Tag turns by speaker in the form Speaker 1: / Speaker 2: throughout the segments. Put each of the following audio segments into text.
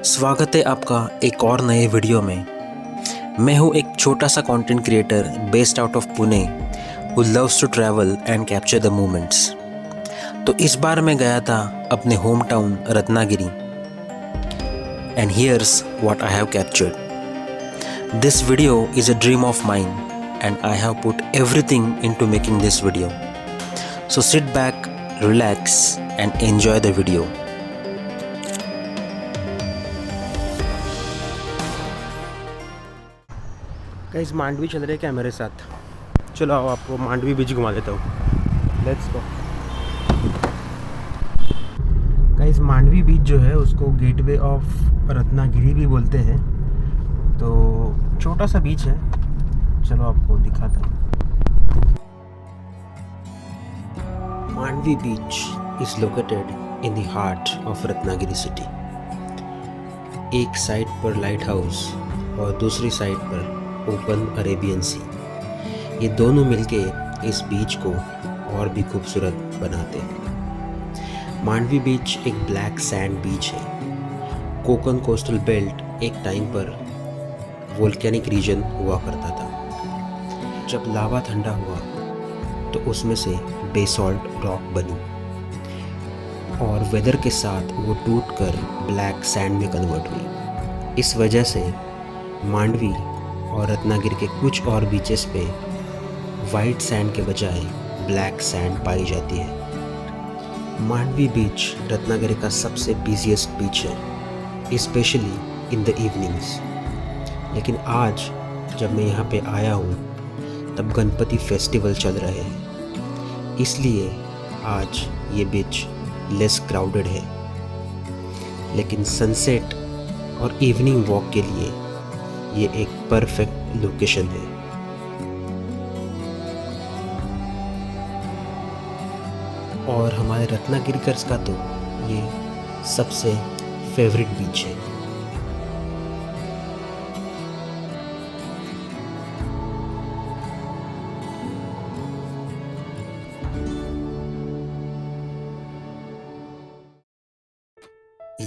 Speaker 1: स्वागत है आपका एक और नए वीडियो में। मैं हूँ एक छोटा सा content creator based out of Pune who loves to travel and capture the moments. तो इस बार मैं गया था अपने home town Ratnagiri and here's what I have captured. This video is a dream of mine and I have put everything into making this video. So sit back, relax and enjoy the video. Guys Mandvi चल रहे क्या मेरे साथ? चलो आओ आपको मांडवी बीच घुमा देता हूँ। Let's go. गाइस मांडवी बीच जो है उसको गेटवे ऑफ रत्नागिरी भी बोलते हैं। तो छोटा सा बीच है, चलो आपको दिखाता हूँ। Mandvi beach is located in the heart of Ratnagiri city. एक साइड पर लाइट हाउस और दूसरी साइड पर ओपन अरेबियन सी, ये दोनों मिलके इस बीच को और भी खूबसूरत बनाते हैं। मांडवी बीच एक ब्लैक सैंड बीच है। कोकन कोस्टल बेल्ट एक टाइम पर वोल्केनिक रीजन हुआ करता था। जब लावा ठंडा हुआ तो उसमें से बेसॉल्ट रॉक बनी और वेदर के साथ वो टूटकर ब्लैक सैंड में कन्वर्ट हुई। इस वजह से मांडवी और रत्नागिरी के कुछ और बीचेस पे वाइट सैंड के बजाय ब्लैक सैंड पाई जाती है। मांडवी बीच रत्नागिरी का सबसे बिजीएस्ट बीच है, स्पेशली इन द इवनिंग्स। लेकिन आज जब मैं यहाँ पे आया हूँ तब गणपति फेस्टिवल चल रहे हैं, इसलिए आज ये बीच लेस क्राउडेड है। लेकिन सनसेट और इवनिंग वॉक के लिए ये एक परफेक्ट लोकेशन है। और हमारे रत्नागिरीकर्स का तो ये सबसे फेवरेट बीच है।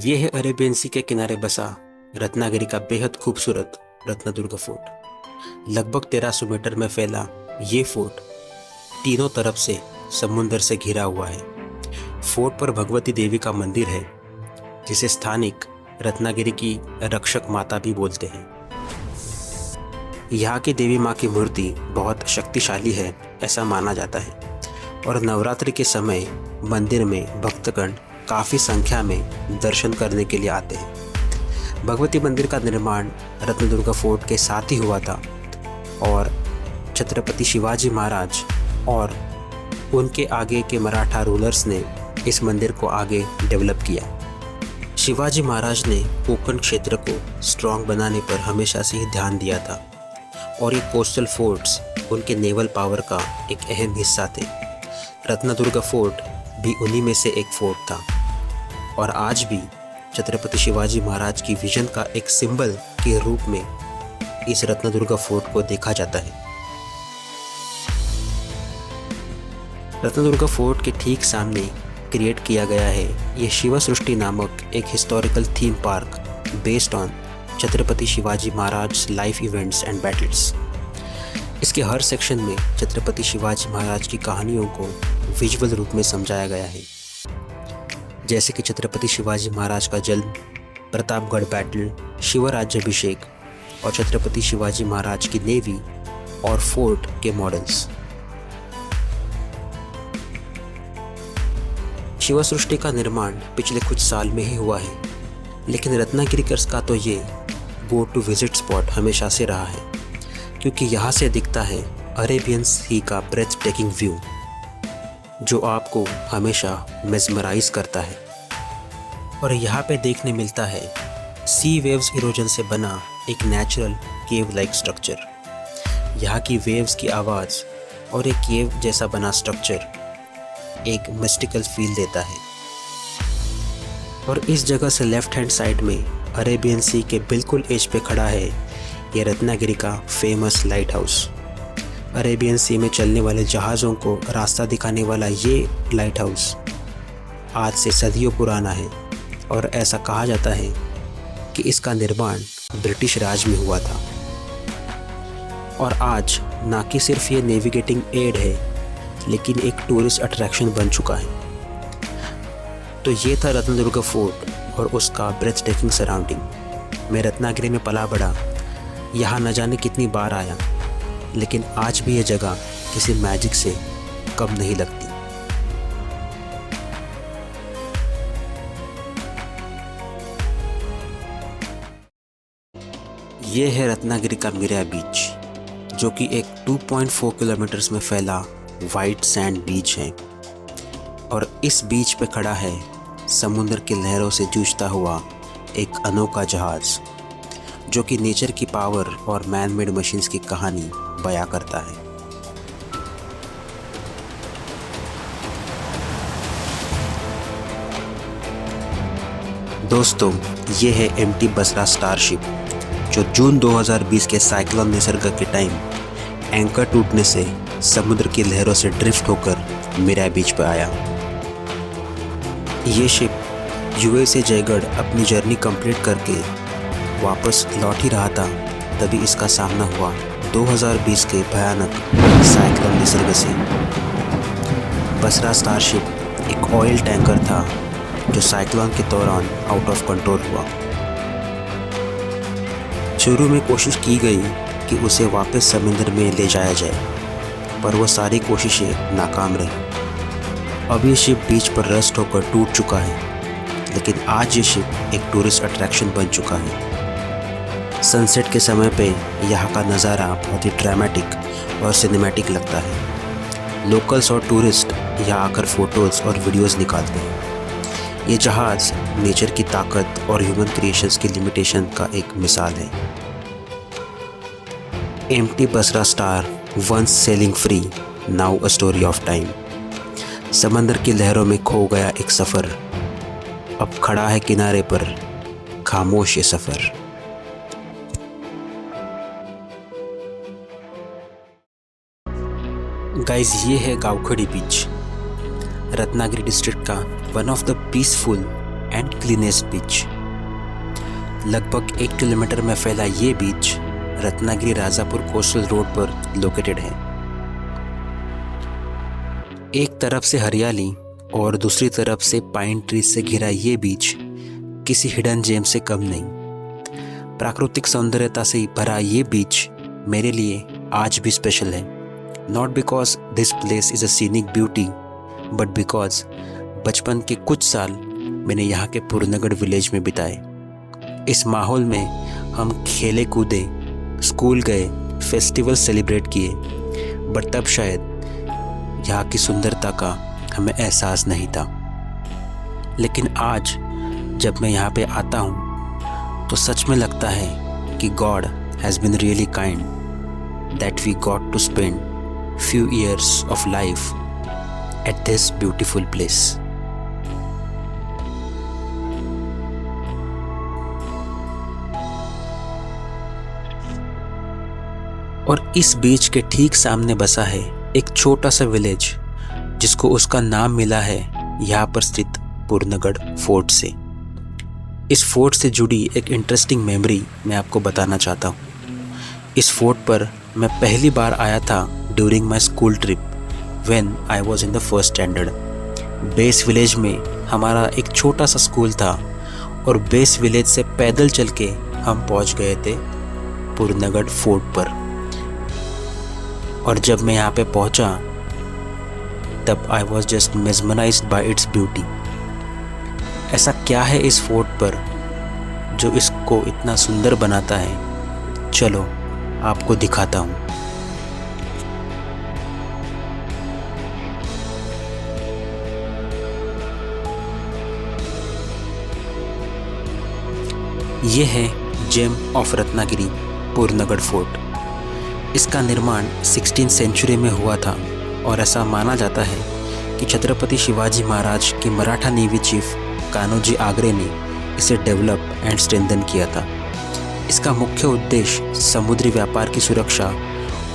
Speaker 1: ये है अरेबियन सी के किनारे बसा रत्नागिरी का बेहद खूबसूरत रत्नदुर्ग फोर्ट। लगभग 1300 मीटर में फैला ये फोर्ट तीनों तरफ से समुंदर से घिरा हुआ है। फोर्ट पर भगवती देवी का मंदिर है, जिसे स्थानिक रत्नागिरी की रक्षक माता भी बोलते हैं। यहाँ की देवी माँ की मूर्ति बहुत शक्तिशाली है ऐसा माना जाता है, और नवरात्रि के समय मंदिर में भक्तगण काफ़ी संख्या में दर्शन करने के लिए आते हैं। भगवती मंदिर का निर्माण रत्नदुर्ग फोर्ट के साथ ही हुआ था और छत्रपति शिवाजी महाराज और उनके आगे के मराठा रूलर्स ने इस मंदिर को आगे डेवलप किया। शिवाजी महाराज ने कोंकण क्षेत्र को स्ट्रॉन्ग बनाने पर हमेशा से ही ध्यान दिया था, और ये कोस्टल फोर्ट्स उनके नेवल पावर का एक अहम हिस्सा थे। रत्नदुर्ग फोर्ट भी उन्हीं में से एक फोर्ट था, और आज भी छत्रपति शिवाजी महाराज की विजन का एक सिंबल के रूप में इस रत्नदुर्ग फोर्ट को देखा जाता है। रत्नदुर्ग फोर्ट के ठीक सामने क्रिएट किया गया है ये शिव सृष्टि नामक एक historical theme park based on Chhatrapati Shivaji Maharaj life events and battles. इसके हर सेक्शन में छत्रपति शिवाजी महाराज की कहानियों को विजुअल रूप में समझाया गया है, जैसे कि छत्रपति शिवाजी महाराज का जन्म, प्रतापगढ़ बैटल, शिवराज्याभिषेक और छत्रपति शिवाजी महाराज की नेवी और फोर्ट के मॉडल्स। शिव सृष्टि का निर्माण पिछले कुछ साल में ही हुआ है, लेकिन रत्नागिरीकर्स का तो ये गो टू विजिट स्पॉट हमेशा से रहा है, क्योंकि यहाँ से दिखता है अरेबियन सी का ब्रेथ टेकिंग व्यू, जो आपको हमेशा मेस्मराइज करता है। और यहाँ पे देखने मिलता है सी वेव्स इरोजन से बना एक नेचुरल केव लाइक स्ट्रक्चर। यहाँ की वेव्स की आवाज़ और एक केव जैसा बना स्ट्रक्चर एक मिस्टिकल फील देता है। और इस जगह से लेफ्ट हैंड साइड में अरेबियन सी के बिल्कुल एज पे खड़ा है ये रत्नागिरी का फेमस लाइट हाउस। अरेबियन सी में चलने वाले जहाज़ों को रास्ता दिखाने वाला ये लाइट हाउस आज से सदियों पुराना है, और ऐसा कहा जाता है कि इसका निर्माण ब्रिटिश राज में हुआ था और आज ना कि सिर्फ ये नेविगेटिंग एड है लेकिन एक टूरिस्ट अट्रैक्शन बन चुका है। तो ये था रत्नदुर्ग फोर्ट और उसका ब्रेथ टेकिंग सराउंडिंग। मैं रत्नागिरी में पला बड़ा, यहाँ न जाने कितनी बार आया, लेकिन आज भी ये जगह किसी मैजिक से कम नहीं लगती। ये है रत्नागिरी का मिरिया बीच, जो कि एक 2.4 किलोमीटर्स में फैला वाइट सैंड बीच है। और इस बीच पे खड़ा है समुद्र की लहरों से जूझता हुआ एक अनोखा जहाज़, जो कि नेचर की पावर और मैन मेड मशीन्स की कहानी बयां करता है। दोस्तों, ये है एमटी बसरा स्टारशिप, जो जून 2020 के साइक्लोन निसर्ग के टाइम एंकर टूटने से समुद्र की लहरों से ड्रिफ्ट होकर मिरिया बीच पर आया। ये शिप यूएस जयगढ़ अपनी जर्नी कंप्लीट करके वापस लौट ही रहा था, तभी इसका सामना हुआ 2020 के भयानक साइक्लोन निसर्ग से। बसरा स्टारशिप एक ऑयल टैंकर था जो साइक्लोन के दौरान आउट ऑफ कंट्रोल हुआ। शुरू में कोशिश की गई कि उसे वापस समुद्र में ले जाया जाए, पर वह सारी कोशिशें नाकाम रही। अब ये शिप बीच पर रस्ट होकर टूट चुका है, लेकिन आज ये शिप एक टूरिस्ट अट्रैक्शन बन चुका है। सनसेट के समय पे यहाँ का नज़ारा बहुत ही ड्रामेटिक और सिनेमैटिक लगता है। लोकल्स और टूरिस्ट यहाँ आकर फ़ोटोज़ और वीडियोज़ निकालते हैं। ये जहाज़ नेचर की ताकत और ह्यूमन क्रिएशंस की लिमिटेशन का एक मिसाल है। MT Basra star once sailing free, now a story of time. समंदर की लहरों में खो गया एक सफ़र, अब खड़ा है किनारे पर खामोश ये सफ़र। गाइस, ये है गावखड़ी बीच, रत्नागिरी डिस्ट्रिक्ट का one of the peaceful and cleanest beach. लगभग 1 किलोमीटर में फैला ये beach Ratnagiri Rajapur coastal road पर लोकेटेड है। एक तरफ से हरियाली और दूसरी तरफ से पाइन ट्रीज से घिरा ये बीच किसी हिडन जेम से कम नहीं। प्राकृतिक सौंदर्यता से भरा ये बीच मेरे लिए आज भी स्पेशल है। Not because this place is a scenic beauty, but because बचपन के कुछ साल मैंने यहाँ के पुरनगढ़ विलेज में बिताए। इस माहौल में हम खेले कूदे, स्कूल गए, फेस्टिवल सेलिब्रेट किए, बट तब शायद यहाँ की सुंदरता का हमें एहसास नहीं था। लेकिन आज जब मैं यहाँ पे आता हूँ तो सच में लगता है कि God has been really kind that we got to spend few years of life at this beautiful place. और इस बीच के ठीक सामने बसा है एक छोटा सा विलेज, जिसको उसका नाम मिला है यहाँ पर स्थित पुरनगढ़ फोर्ट से। इस फोर्ट से जुड़ी एक इंटरेस्टिंग मेमोरी मैं आपको बताना चाहता हूँ। इस फोर्ट पर मैं पहली बार आया था during my school trip when I was in the first standard. Base village में हमारा एक छोटा सा स्कूल था और बेस विलेज से पैदल चल के हम पहुंच गए थे पुरनगढ़ फोर्ट पर। और जब मैं यहाँ पे पहुंचा तब I was just mesmerised bye its beauty. ऐसा क्या है इस फोर्ट पर जो इसको इतना सुंदर बनाता है? चलो आपको दिखाता हूँ। ये है जेम ऑफ रत्नागिरी पुरनगढ़ फोर्ट। इसका निर्माण 16th सेंचुरी में हुआ था और ऐसा माना जाता है कि छत्रपति शिवाजी महाराज के मराठा नेवी चीफ कान्होजी आगरे ने इसे डेवलप एंड स्ट्रेंथन किया था। इसका मुख्य उद्देश्य समुद्री व्यापार की सुरक्षा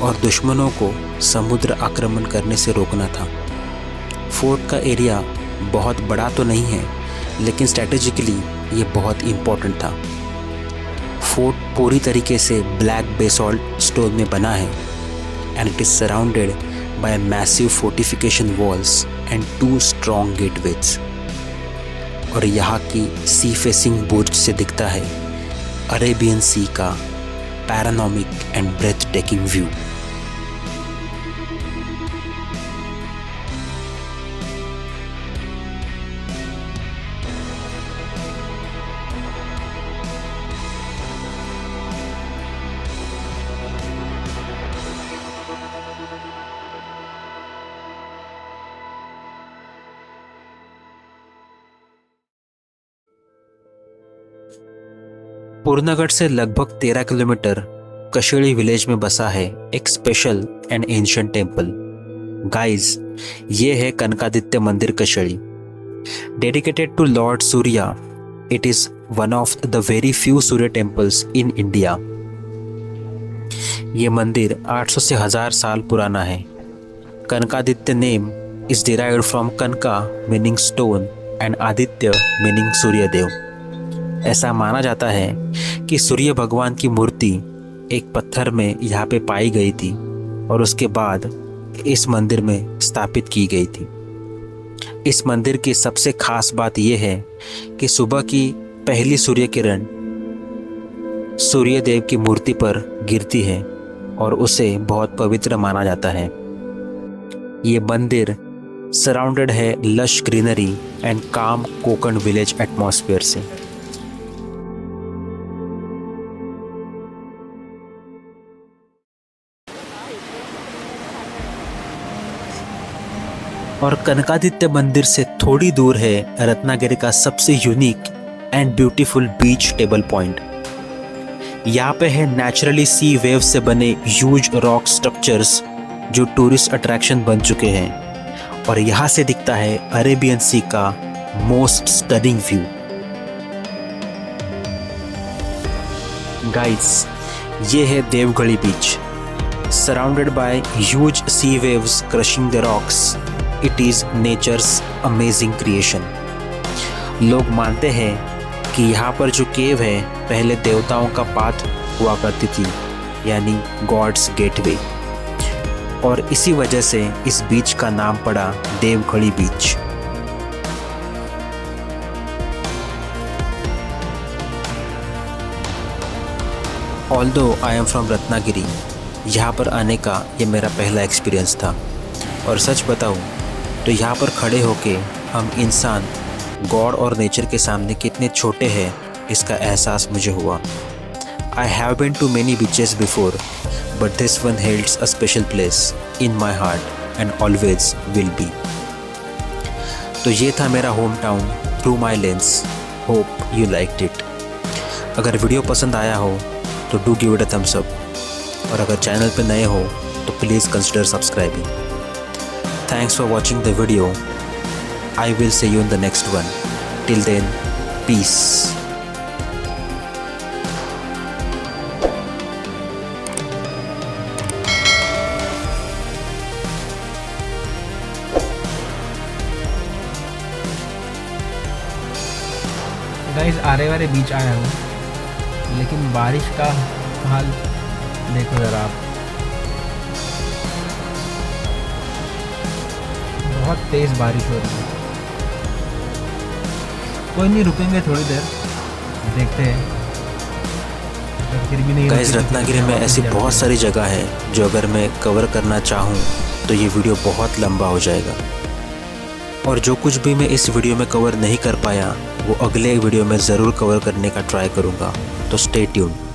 Speaker 1: और दुश्मनों को समुद्र आक्रमण करने से रोकना था। फोर्ट का एरिया बहुत बड़ा तो नहीं है, लेकिन स्ट्रैटेजिकली ये बहुत इम्पोर्टेंट था।
Speaker 2: फोर्ट पूरी तरीके से ब्लैक बेसॉल्ट स्टोन में बना है and it is surrounded by massive fortification walls and 2 strong gateways. और यहाँ की सी फेसिंग बुर्ज से दिखता है अरेबियन सी का panoramic and breadth taking view. पूर्णागढ़ से लगभग 13 किलोमीटर कशेड़ी विलेज में बसा है एक special and ancient temple. Guys, ये है कनकादित्य मंदिर Kashedi, dedicated to lord Surya. It is one of the very few Surya temples in India. ये मंदिर 800 से 1000 साल पुराना है। Kanakaditya name is derived from Kanaka meaning stone and Aditya meaning Suryadev. ऐसा माना जाता है कि सूर्य भगवान की मूर्ति एक पत्थर में यहाँ पे पाई गई थी और उसके बाद इस मंदिर में स्थापित की गई थी। इस मंदिर की सबसे खास बात यह है कि सुबह की पहली सूर्य किरण सूर्य देव की मूर्ति पर गिरती है और उसे बहुत पवित्र माना जाता है। ये मंदिर सराउंडेड है लश ग्रीनरी एंड काम कोकण विलेज एटमॉस्फेयर से। और कनकादित्य मंदिर से थोड़ी दूर है रत्नागिरी का सबसे unique and beautiful beach table point. यहाँ पे है नेचुरली सी वेव से बने ह्यूज रॉक स्ट्रक्चर्स जो टूरिस्ट अट्रैक्शन बन चुके हैं और यहाँ से दिखता है अरेबियन सी का मोस्ट स्टनिंग व्यू। गाइस, ये है Devgadhi beach, surrounded by huge sea waves crushing the rocks. It is nature's amazing creation. लोग मानते हैं कि यहाँ पर जो केव है पहले देवताओं का पाथ हुआ करती थी, यानी गॉड्स गेटवे, और इसी वजह से इस बीच का नाम पड़ा Devgadhi beach. Although I am from Ratnagiri, यहाँ पर आने का ये मेरा पहला एक्सपीरियंस था और सच बताऊँ तो यहाँ पर खड़े होके हम इंसान गॉड और नेचर के सामने कितने छोटे हैं इसका एहसास मुझे हुआ। I have been to many beaches before but this one helds a special place in my heart and always will be. तो ये था मेरा home town through my lens. Hope you liked it. अगर वीडियो पसंद आया हो तो do give it a thumbs up, और अगर चैनल पे नए हो तो please consider subscribing. Thanks for watching the video. I will see you in the next one. Till then, peace.
Speaker 3: Guys, Aare Ware beach आया हूँ, लेकिन बारिश का हाल देखो ज़रा आप। बहुत तेज़ बारिश हो रही है। कोई नहीं, रुकेंगे थोड़ी देर, देखते हैं। अगर फिर भी नहीं
Speaker 2: गाइस, रत्नागिरी में ऐसी बहुत सारी जगह है जो अगर मैं कवर करना चाहूँ तो ये वीडियो बहुत लंबा हो जाएगा, और जो कुछ भी मैं इस वीडियो में कवर नहीं कर पाया वो अगले वीडियो में ज़रूर कवर करने का ट्राई करूँगा। तो स्टे ट्यून्ड।